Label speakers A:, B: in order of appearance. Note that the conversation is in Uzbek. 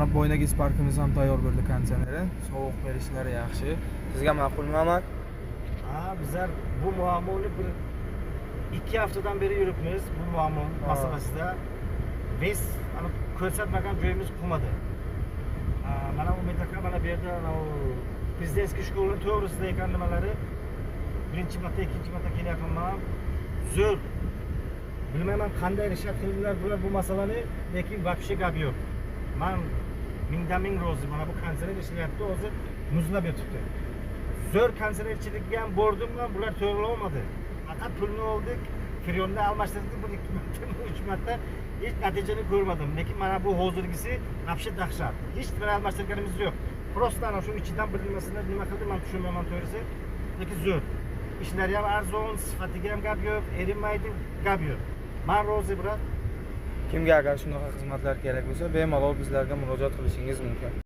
A: Mana Boynagis parkimiz ham tayyor bo'ldi konditsioneri. Sovuq berishlari yaxshi. Sizga ma'qulmi Amak?
B: Bizlar bu muammoni bir 2 haftadan beri yuribmiz bu muammo masalasida. Biz ko'rsatmagan joyimiz qolmadi. Mana Umid aka mana bu yerda prezidentskiy shkolani to'g'risida ekan nimalari birinchi marta, ikkinchi marta kelyapman. Zo'r. Bilmayman qanday rishat qildilar bular bu masalani, lekin вообще gap yo'q. Men mingdan ming rozi. Mana bu konsert ishlayapti, hozir muzlab yotibdi. Zo'r konsertchilikka ham bordim, bular to'g'rilolmadi. Faqat pulni oldik, kiryonni almashtirdik, bir 2 marta, 3 marta hech natijani ko'rmadim. Lekin mana bu hozirgisi вообще dahshat. Hech bir almashtirganimiz yo'q. Просто ana shu ichidan bir nimasini nima qildim, men tushunmayman to'g'risi. Lekin zo'r. Ishlari ham arzon, sifatiga ham gap yo'q, erinmaydi, gap yo'q. Men rozi brat.
A: Kimga agar shunaqa xizmatlar kerak bo'lsa, bemalol bizlarga murojaat qilishingiz mumkin.